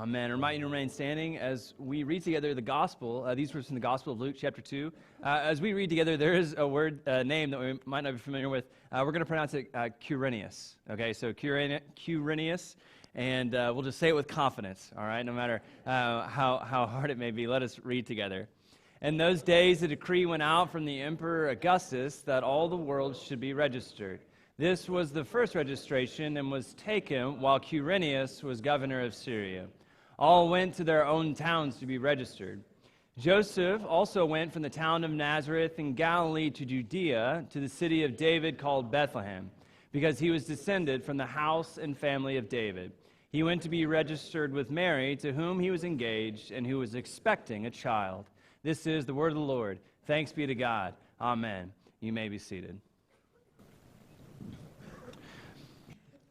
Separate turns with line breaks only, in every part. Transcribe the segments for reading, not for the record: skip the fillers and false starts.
Amen. I invite you to remain standing as we read together the gospel. These words from the Gospel of Luke, chapter 2. As we read together, there is a word, name that we might not be familiar with. We're going to pronounce it Quirinius. Okay, so Quirinius, and we'll just say it with confidence, all right, no matter how hard it may be. Let us read together. In those days, a decree went out from the Emperor Augustus that all the world should be registered. This was the first registration and was taken while Quirinius was governor of Syria. All went to their own towns to be registered. Joseph also went from the town of Nazareth in Galilee to Judea, to the city of David called Bethlehem, because he was descended from the house and family of David. He went to be registered with Mary, to whom he was engaged and who was expecting a child. This is the word of the Lord. Thanks be to God. Amen. You may be seated.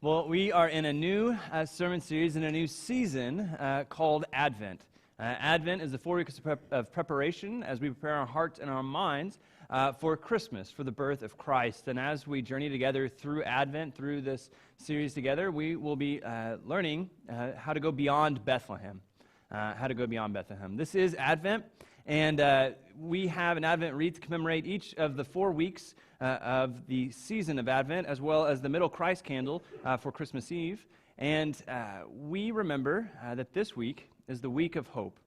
Well, we are in a new sermon series in a new season called Advent. Advent is the 4 weeks of preparation as we prepare our hearts and our minds for Christmas, for the birth of Christ. And as we journey together through Advent, through this series together, we will be learning how to go beyond Bethlehem. This is Advent, and we have an Advent wreath to commemorate each of the 4 weeks of the season of Advent, as well as the middle Christ candle for Christmas Eve. And we remember that this week is the week of hope.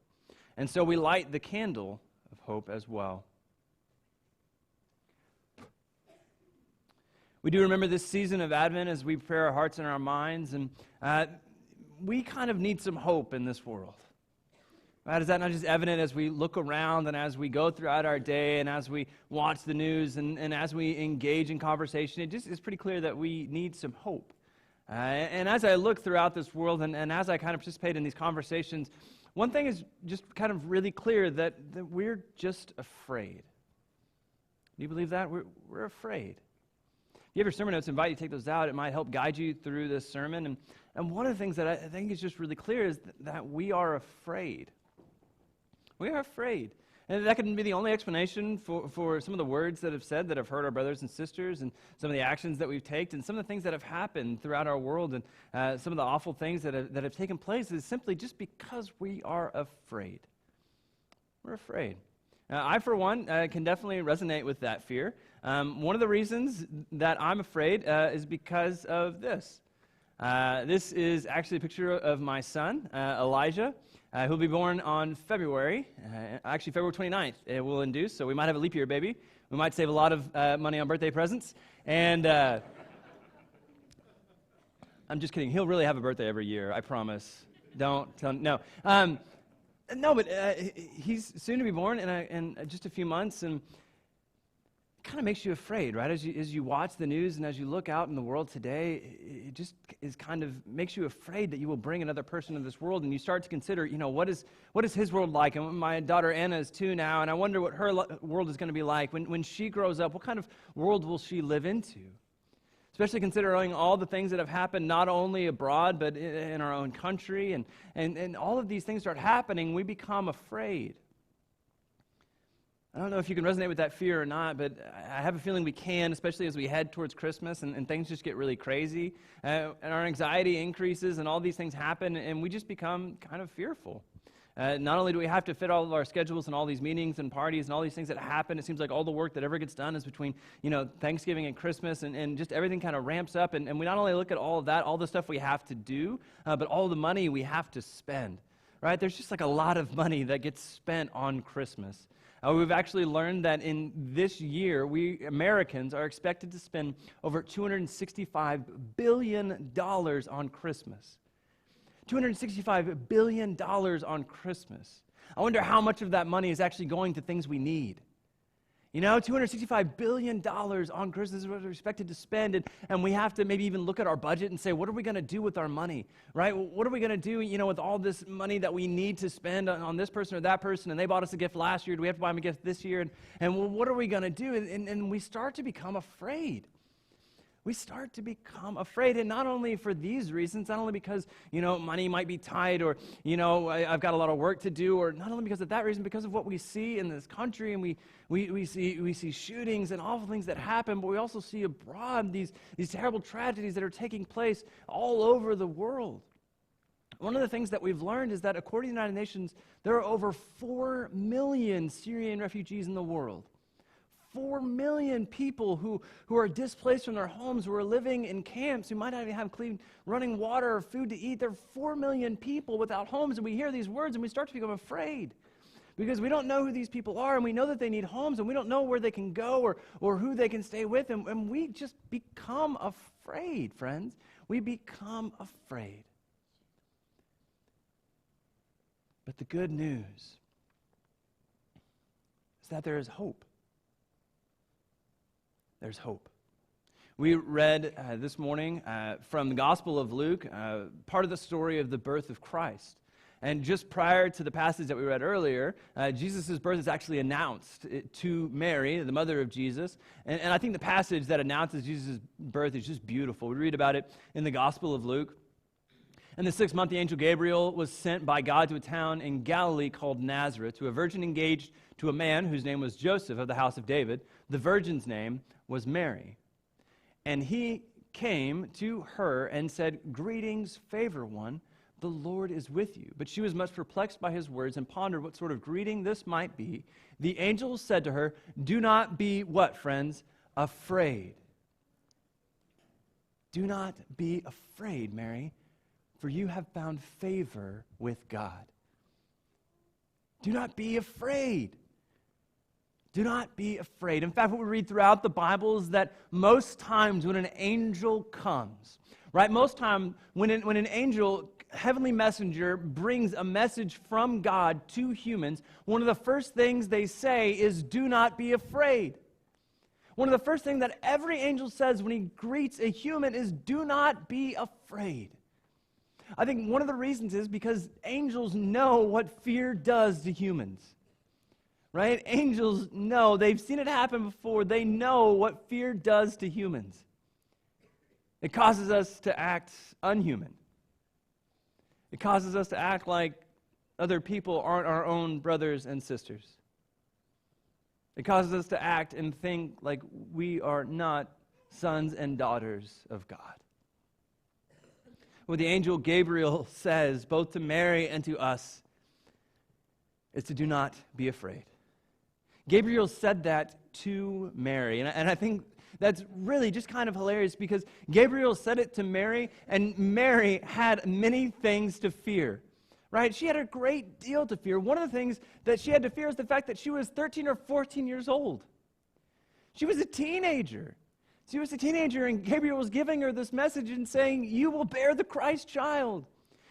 And so we light the candle of hope as well. We do remember this season of Advent as we prepare our hearts and our minds, and we kind of need some hope in this world. Right? Is that not just evident as we look around and as we go throughout our day and as we watch the news and as we engage in conversation? It just is pretty clear that we need some hope. And as I look throughout this world and as I kind of participate in these conversations, one thing is just kind of really clear, that we're just afraid. Do you believe that? We're afraid. If you have your sermon notes, I invite you to take those out. It might help guide you through this sermon. And one of the things that I think is just really clear is that we are afraid. We are afraid. And that can be the only explanation for some of the words that have said that have hurt our brothers and sisters, and some of the actions that we've taken, and some of the things that have happened throughout our world, and some of the awful things that have taken place is simply just because we are afraid. We're afraid. I, for one, can definitely resonate with that fear. One of the reasons that I'm afraid is because of this. This is actually a picture of my son, Elijah. Who'll be born on February 29th. It will induce, so we might have a leap year baby. We might save a lot of money on birthday presents. And I'm just kidding. He'll really have a birthday every year, I promise. Don't tell, no. But he's soon to be born in just a few months, and it kind of makes you afraid, right? As you watch the news and as you look out in the world today, it just is kind of makes you afraid that you will bring another person into this world, and you start to consider, what is his world like? And my daughter Anna is 2 now, and I wonder what her world is going to be like when she grows up. What kind of world will she live into? Especially considering all the things that have happened not only abroad but in our own country, and all of these things start happening, we become afraid. I don't know if you can resonate with that fear or not, but I have a feeling we can, especially as we head towards Christmas and things just get really crazy. And our anxiety increases and all these things happen, and we just become kind of fearful. Not only do we have to fit all of our schedules and all these meetings and parties and all these things that happen, it seems like all the work that ever gets done is between Thanksgiving and Christmas, and just everything kind of ramps up. And we not only look at all of that, all the stuff we have to do, but all the money we have to spend. Right? There's just like a lot of money that gets spent on Christmas. We've actually learned that in this year, we Americans are expected to spend over $265 billion on Christmas. $265 billion on Christmas. I wonder how much of that money is actually going to things we need. $265 billion on Christmas is what we're expected to spend, and we have to maybe even look at our budget and say, what are we going to do with our money, right? What are we going to do, with all this money that we need to spend on this person or that person, and they bought us a gift last year, do we have to buy them a gift this year? And what are we going to do? And we start to become afraid. We start to become afraid, and not only for these reasons, not only because, money might be tight, or, I've got a lot of work to do, or not only because of that reason, because of what we see in this country, and we see shootings and awful things that happen, but we also see abroad these terrible tragedies that are taking place all over the world. one of the things that we've learned is that according to the United Nations, there are over 4 million Syrian refugees in the world. 4 million people who are displaced from their homes, who are living in camps, who might not even have clean running water or food to eat. There are 4 million people without homes, and we hear these words and we start to become afraid because we don't know who these people are, and we know that they need homes, and we don't know where they can go or who they can stay with, and we just become afraid, friends. We become afraid. But the good news is that there is hope. There's hope. We read this morning from the Gospel of Luke, part of the story of the birth of Christ. And just prior to the passage that we read earlier, Jesus' birth is actually announced to Mary, the mother of Jesus. And I think the passage that announces Jesus' birth is just beautiful. We read about it in the Gospel of Luke. In the 6th month, the angel Gabriel was sent by God to a town in Galilee called Nazareth, to a virgin engaged to a man whose name was Joseph of the house of David. The virgin's name was Mary. And he came to her and said, "Greetings, favored one, the Lord is with you." But she was much perplexed by his words and pondered what sort of greeting this might be. The angel said to her, "Do not be," what, friends? "Afraid. Do not be afraid, Mary, for you have found favor with God." Do not be afraid. Do not be afraid. In fact, what we read throughout the Bible is that most times when an angel comes, right, most time when an angel, heavenly messenger, brings a message from God to humans, one of the first things they say is, "Do not be afraid." One of the first things that every angel says when he greets a human is, "Do not be afraid." I think one of the reasons is because angels know what fear does to humans, right? Angels know. They've seen it happen before. They know what fear does to humans. It causes us to act unhuman. It causes us to act like other people aren't our own brothers and sisters. It causes us to act and think like we are not sons and daughters of God. What the angel Gabriel says, both to Mary and to us, is to do not be afraid. Gabriel said that to Mary, and I think that's really just kind of hilarious because Gabriel said it to Mary, and Mary had many things to fear, right? She had a great deal to fear. One of the things that she had to fear is the fact that she was 13 or 14 years old. She was a teenager. She was a teenager, and Gabriel was giving her this message and saying, "You will bear the Christ child.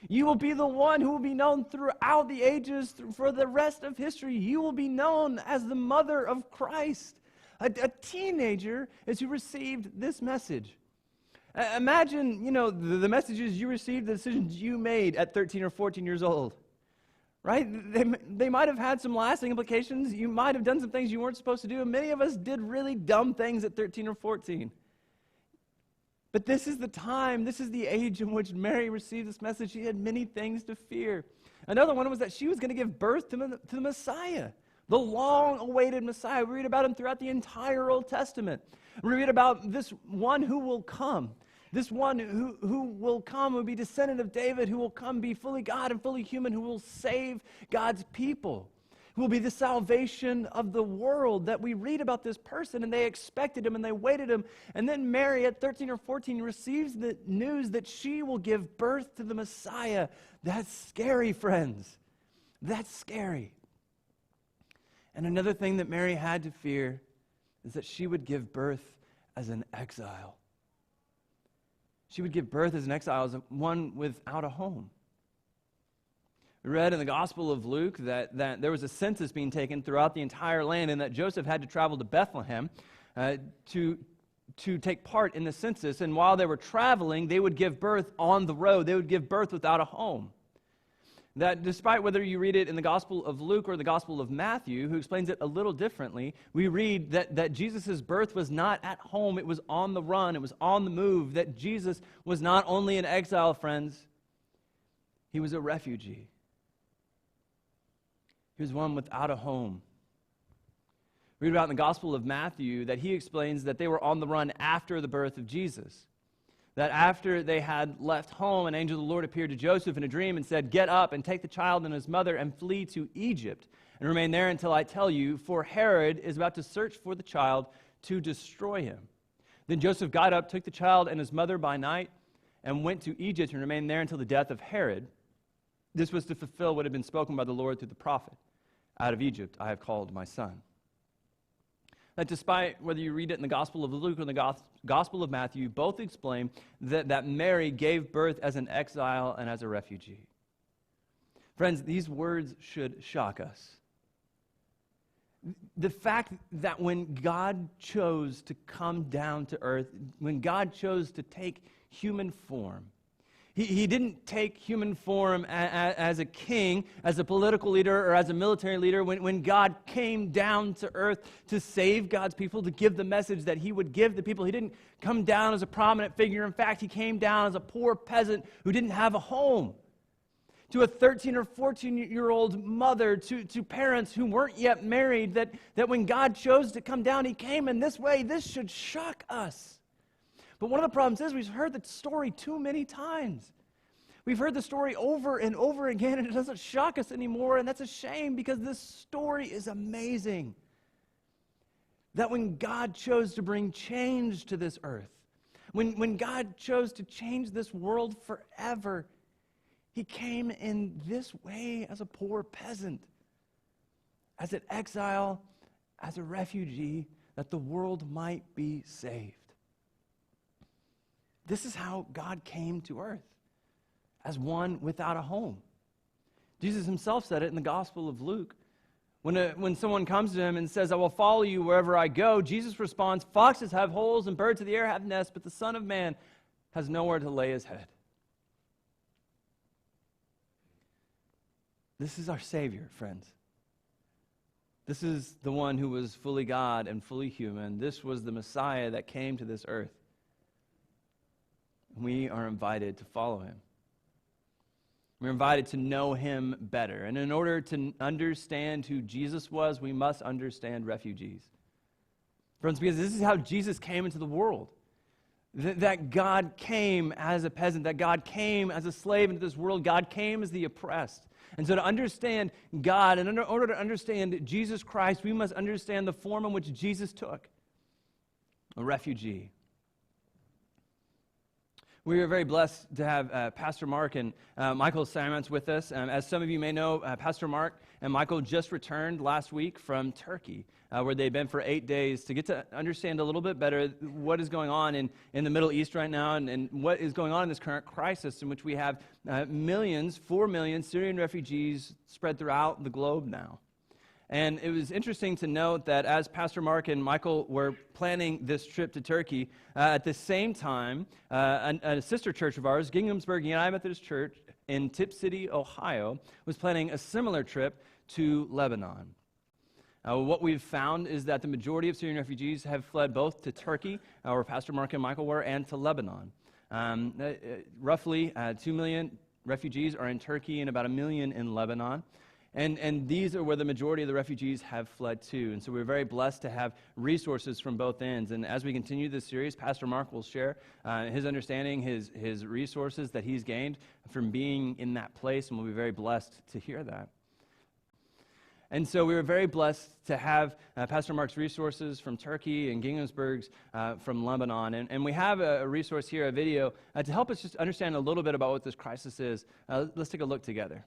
You will be the one who will be known throughout the ages, for the rest of history. You will be known as the mother of Christ." A teenager is who received this message. Imagine, the messages you received, the decisions you made at 13 or 14 years old. Right? They might have had some lasting implications. You might have done some things you weren't supposed to do, and many of us did really dumb things at 13 or 14. But this is the time, this is the age in which Mary received this message. She had many things to fear. Another one was that she was going to give birth to the Messiah, the long-awaited Messiah. We read about him throughout the entire Old Testament. We read about this one who will come. This one who will come, will be descendant of David, who will come be fully God and fully human, who will save God's people, who will be the salvation of the world. That we read about this person, and they expected him, and they waited him. And then Mary, at 13 or 14, receives the news that she will give birth to the Messiah. That's scary, friends. That's scary. And another thing that Mary had to fear is that she would give birth as an exile. She would give birth as an exile, as one without a home. We read in the Gospel of Luke that there was a census being taken throughout the entire land, and that Joseph had to travel to Bethlehem to take part in the census. And while they were traveling, they would give birth on the road. They would give birth without a home. That despite whether you read it in the Gospel of Luke or the Gospel of Matthew, who explains it a little differently, we read that Jesus' birth was not at home, it was on the run, it was on the move, that Jesus was not only an exile, friends, he was a refugee. He was one without a home. We read about in the Gospel of Matthew that he explains that they were on the run after the birth of Jesus. that after they had left home, an angel of the Lord appeared to Joseph in a dream and said, "Get up and take the child and his mother and flee to Egypt and remain there until I tell you, for Herod is about to search for the child to destroy him." Then Joseph got up, took the child and his mother by night, and went to Egypt and remained there until the death of Herod. This was to fulfill what had been spoken by the Lord through the prophet. "Out of Egypt I have called my son." That despite whether you read it in the Gospel of Luke or in the Gospel of Matthew, both explain that Mary gave birth as an exile and as a refugee. Friends, these words should shock us. The fact that when God chose to come down to earth, when God chose to take human form, He didn't take human form as a king, as a political leader, or as a military leader. When God came down to earth to save God's people, to give the message that he would give the people, he didn't come down as a prominent figure. In fact, he came down as a poor peasant who didn't have a home. To a 13 or 14-year-old mother, to parents who weren't yet married, that when God chose to come down, he came in this way. This should shock us. But one of the problems is we've heard the story too many times. We've heard the story over and over again, and it doesn't shock us anymore, and that's a shame because this story is amazing. That when God chose to bring change to this earth, when God chose to change this world forever, he came in this way as a poor peasant, as an exile, as a refugee, that the world might be saved. This is how God came to earth, as one without a home. Jesus himself said it in the Gospel of Luke. When someone comes to him and says, "I will follow you wherever I go," Jesus responds, "Foxes have holes and birds of the air have nests, but the Son of Man has nowhere to lay his head." This is our Savior, friends. This is the one who was fully God and fully human. This was the Messiah that came to this earth. We are invited to follow him. We're invited to know him better. And in order to understand who Jesus was, we must understand refugees. Friends, because this is how Jesus came into the world. That God came as a peasant, that God came as a slave into this world. God came as the oppressed. And so to understand God, and in order to understand Jesus Christ, we must understand the form in which Jesus took. A refugee. We are very blessed to have Pastor Mark and Michael Simons with us. As some of you may know, Pastor Mark and Michael just returned last week from Turkey, where they've been for 8 days to get to understand a little bit better what is going on in the Middle East right now and what is going on in this current crisis in which we have 4 million Syrian refugees spread throughout the globe now. And it was interesting to note that as Pastor Mark and Michael were planning this trip to Turkey, at the same time, a sister church of ours, Ginghamsburg United Methodist Church in Tip City, Ohio, was planning a similar trip to Lebanon. What we've found is that the majority of Syrian refugees have fled both to Turkey, where Pastor Mark and Michael were, and to Lebanon. Roughly 2 million refugees are in Turkey and about 1 million in Lebanon. And these are where the majority of the refugees have fled to. And so we're very blessed to have resources from both ends. And as we continue this series, Pastor Mark will share his understanding, his resources that he's gained from being in that place, and we'll be very blessed to hear that. And so we were very blessed to have Pastor Mark's resources from Turkey and Ginghamsburg's from Lebanon. And we have a resource here, a video, to help us just understand a little bit about what this crisis is. Let's take a look together.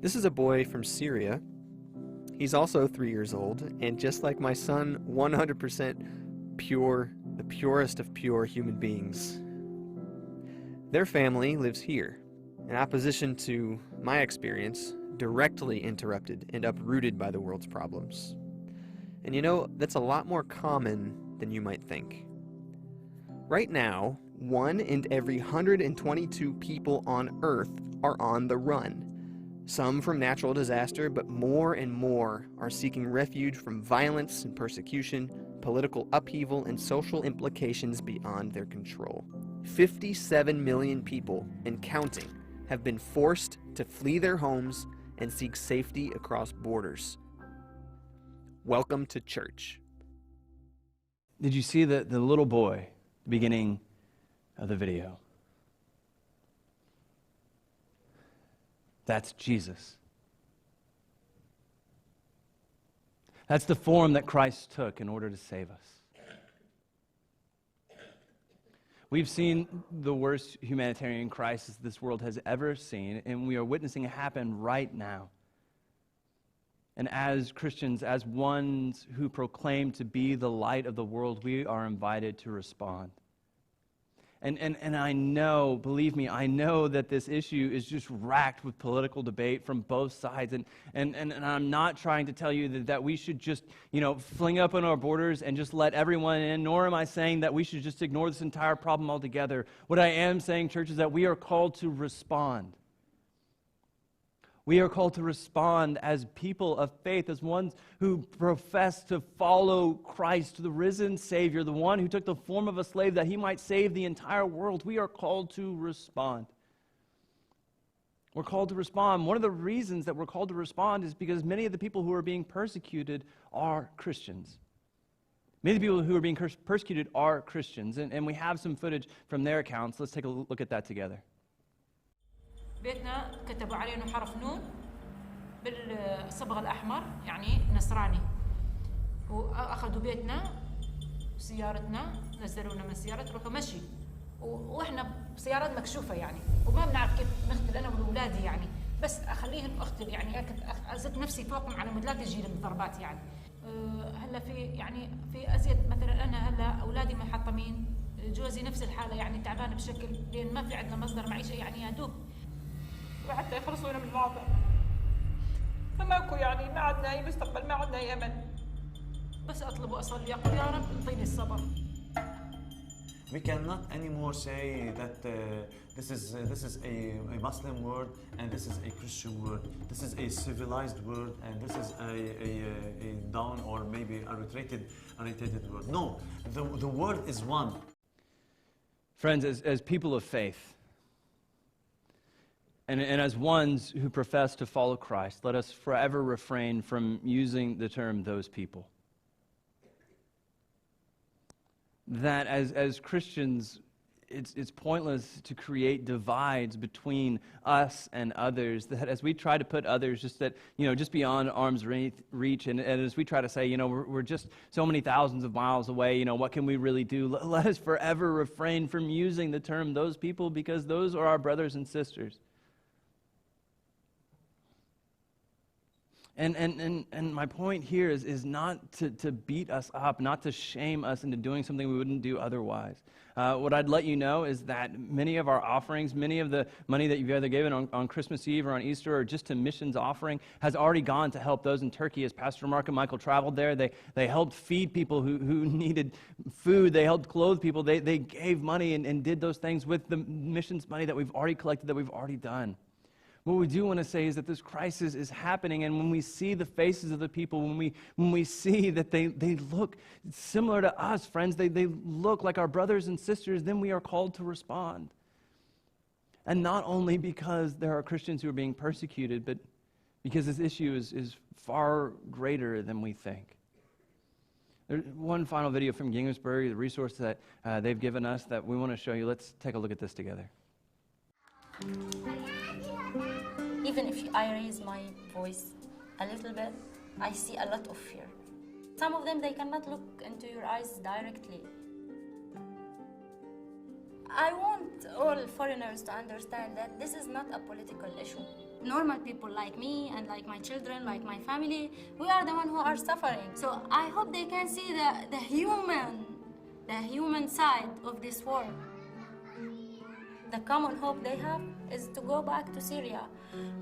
This is a boy from Syria. He's also 3 years old, and just like my son, 100% pure, the purest of pure human beings. Their family lives here, in opposition to my experience, directly interrupted and uprooted by the world's problems. And you know, that's a lot more common than you might think. Right now, 1 in every 122 people on Earth are on the run. Some from natural disaster, but more and more are seeking refuge from violence and persecution, political upheaval, and social implications beyond their control. 57 million people, and counting, have been forced to flee their homes and seek safety across borders. Welcome to church.
Did you see the little boy the beginning of the video. That's Jesus. That's the form that Christ took in order to save us. We've seen the worst humanitarian crisis this world has ever seen, and we are witnessing it happen right now. And as Christians, as ones who proclaim to be the light of the world, we are invited to respond. And I know, believe me, I know that this issue is just racked with political debate from both sides. And I'm not trying to tell you that we should just, fling open our borders and just let everyone in, nor am I saying that we should just ignore this entire problem altogether. What I am saying, church, is that we are called to respond. We are called to respond as people of faith, as ones who profess to follow Christ, the risen Savior, the one who took the form of a slave that he might save the entire world. We are called to respond. We're called to respond. One of the reasons that we're called to respond is because many of the people who are being persecuted are Christians. Many of the people who are being persecuted are Christians, and we have some footage from their accounts. Let's take a look at that together.
بيتنا كتبوا عليه انه حرف نون بالصبغ الاحمر يعني نصراني واخذوا بيتنا سيارتنا نزلونا من السياره تروحوا مشي واحنا بسيارات مكشوفه يعني وما بنعرف كيف نختل انا واولادي يعني بس اخليهم اختل يعني ازت نفسي فوقهم على مود لا تجي لهم ضربات يعني هلا في ازيد مثلا انا هلا اولادي محطمين جوزي نفس الحاله يعني تعبان بشكل لان ما في عندنا مصدر معيشه يعني يا دوب وحتى يخلصونا من الواقع فماكو يعني ما عندنا اي مستقبل ما عندنا اي امل بس اطلب واصلي اقول يا رب انطيني الصبر.
We cannot anymore say that this is a Muslim world and this is a Christian world. This is a civilized world and this is a down or maybe a retreated world. No, the world is one.
Friends, as people of faith, and as ones who profess to follow Christ, let us forever refrain from using the term those people. That as Christians, it's pointless to create divides between us and others, that as we try to put others just beyond arm's reach, and as we try to say, we're just so many thousands of miles away, what can we really do? Let us forever refrain from using the term those people, because those are our brothers and sisters. And my point here is not to beat us up, not to shame us into doing something we wouldn't do otherwise. What I'd let you know is that many of our offerings, many of the money that you've either given on Christmas Eve or on Easter or just to missions offering has already gone to help those in Turkey. As Pastor Mark and Michael traveled there, they helped feed people who needed food. They helped clothe people. They gave money and did those things with the missions money that we've already collected, that we've already done. What we do want to say is that this crisis is happening, and when we see the faces of the people, when we see that they look similar to us, friends, they look like our brothers and sisters, then we are called to respond. And not only because there are Christians who are being persecuted, but because this issue is far greater than we think. There's one final video from Ginsburg, the resource that they've given us that we want to show you. Let's take a look at this together.
Even if I raise my voice a little bit, I see a lot of fear. Some of them, they cannot look into your eyes directly. I want all foreigners to understand that this is not a political issue. Normal people like me and like my children, like my family, we are the ones who are suffering. So I hope they can see the human side of this war. The common hope they have is to go back to Syria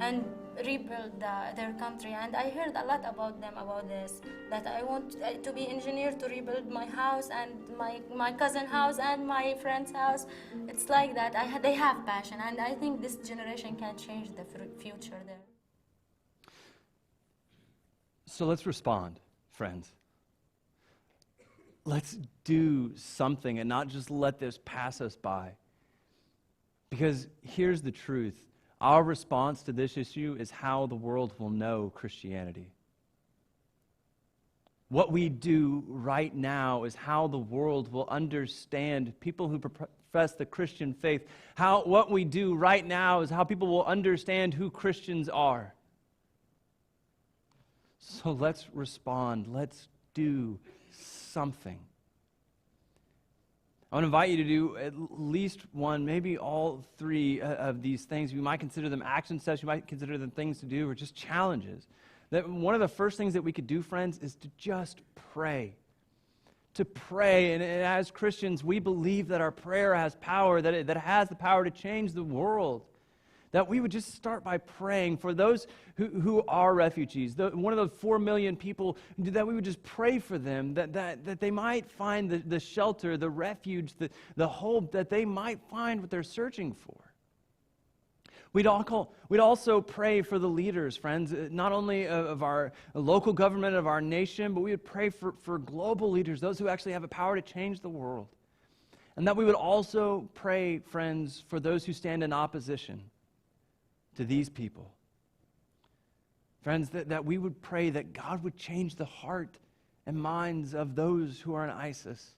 and rebuild their country. And I heard a lot about them about this, that I want to be engineer to rebuild my house and my cousin's house and my friend's house. It's like that. They have passion, and I think this generation can change the future there.
So let's respond, friends. Let's do something and not just let this pass us by. Because here's the truth. Our response to this issue is how the world will know Christianity. What we do right now is how the world will understand people who profess the Christian faith. What we do right now is how people will understand who Christians are. So let's respond. Let's do something. I want to invite you to do at least one, maybe all three of these things. You might consider them action steps. You might consider them things to do or just challenges. That one of the first things that we could do, friends, is to just pray. To pray. And as Christians, we believe that our prayer has power, that it has the power to change the world. That we would just start by praying for those who are refugees, one of those 4 million people, that we would just pray for them, that they might find the shelter, the refuge, the hope, that they might find what they're searching for. We'd also pray for the leaders, friends, not only of our local government, of our nation, but we would pray for global leaders, those who actually have a power to change the world. And that we would also pray, friends, for those who stand in opposition to these people. Friends, that we would pray that God would change the heart and minds of those who are in ISIS.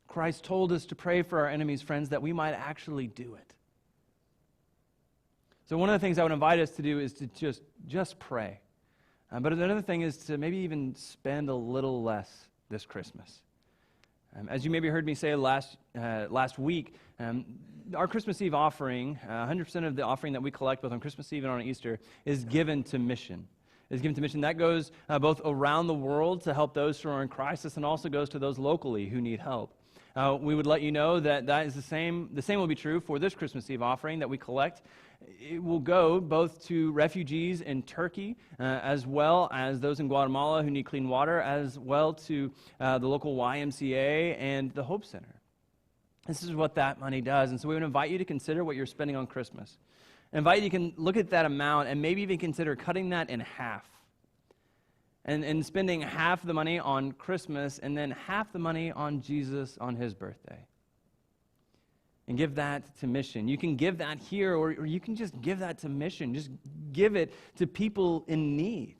Christ told us to pray for our enemies, friends, that we might actually do it. So one of the things I would invite us to do is to just pray. But another thing is to maybe even spend a little less this Christmas. As you maybe heard me say last week, our Christmas Eve offering, 100% of the offering that we collect both on Christmas Eve and on Easter, is given to mission. That goes both around the world to help those who are in crisis and also goes to those locally who need help. We would let you know that is the same will be true for this Christmas Eve offering that we collect. It will go both to refugees in Turkey, as well as those in Guatemala who need clean water, as well to the local YMCA and the Hope Center. This is what that money does. And so we would invite you to consider what you're spending on Christmas. I invite you to look at that amount and maybe even consider cutting that in half. And spending half the money on Christmas and then half the money on Jesus on his birthday. And give that to mission. You can give that here, or you can just give that to mission. Just give it to people in need.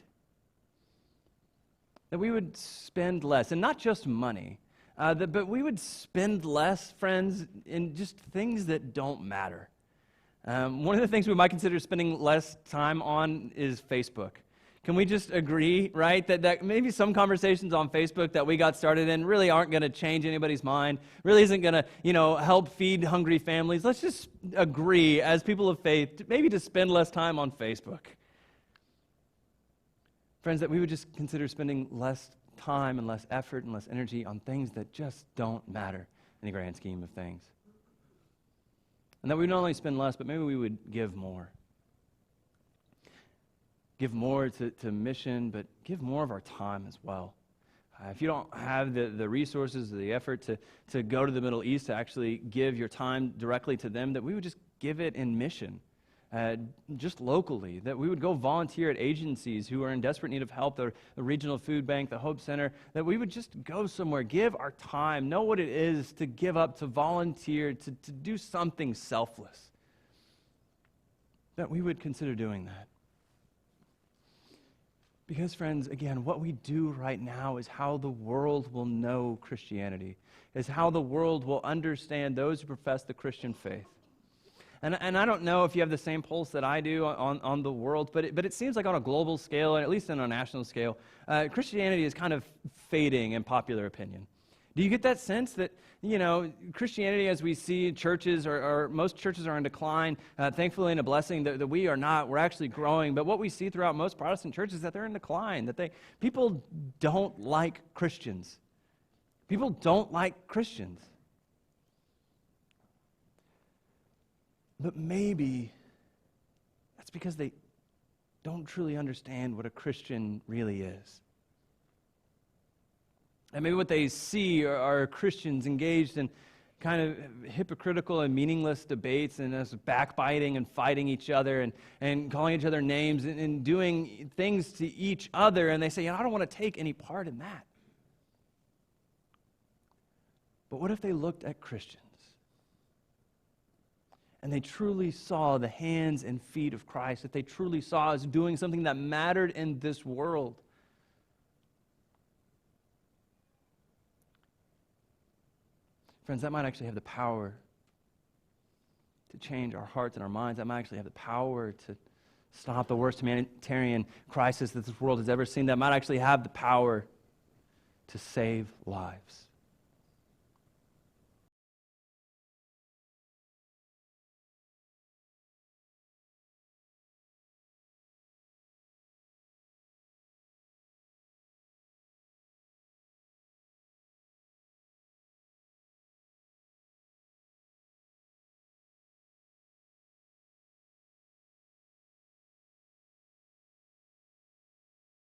That we would spend less, and not just money, but we would spend less, friends, in just things that don't matter. One of the things we might consider spending less time on is Facebook. Can we just agree, right, that maybe some conversations on Facebook that we got started in really aren't going to change anybody's mind, really isn't going to, help feed hungry families? Let's just agree as people of faith maybe to spend less time on Facebook. Friends, that we would just consider spending less time and less effort and less energy on things that just don't matter in the grand scheme of things. And that we not only spend less, but maybe we would give more. Give more to mission, but give more of our time as well. If you don't have the resources or the effort to go to the Middle East to actually give your time directly to them, that we would just give it in mission, just locally, that we would go volunteer at agencies who are in desperate need of help, the Regional Food Bank, the Hope Center, that we would just go somewhere, give our time, know what it is to give up, to volunteer, to do something selfless, that we would consider doing that. Because, friends, again, what we do right now is how the world will know Christianity, is how the world will understand those who profess the Christian faith. And I don't know if you have the same pulse that I do on the world, but it seems like on a global scale, and at least on a national scale, Christianity is kind of fading in popular opinion. Do you get that sense that, Christianity, as we see churches, or most churches are in decline, thankfully and a blessing that we are not, we're actually growing, but what we see throughout most Protestant churches is that they're in decline, that people don't like Christians. People don't like Christians. But maybe that's because they don't truly understand what a Christian really is. And maybe what they see are Christians engaged in kind of hypocritical and meaningless debates and us backbiting and fighting each other and calling each other names and doing things to each other. And they say, I don't want to take any part in that. But what if they looked at Christians and they truly saw the hands and feet of Christ, that they truly saw us doing something that mattered in this world? Friends, that might actually have the power to change our hearts and our minds. That might actually have the power to stop the worst humanitarian crisis that this world has ever seen. That might actually have the power to save lives.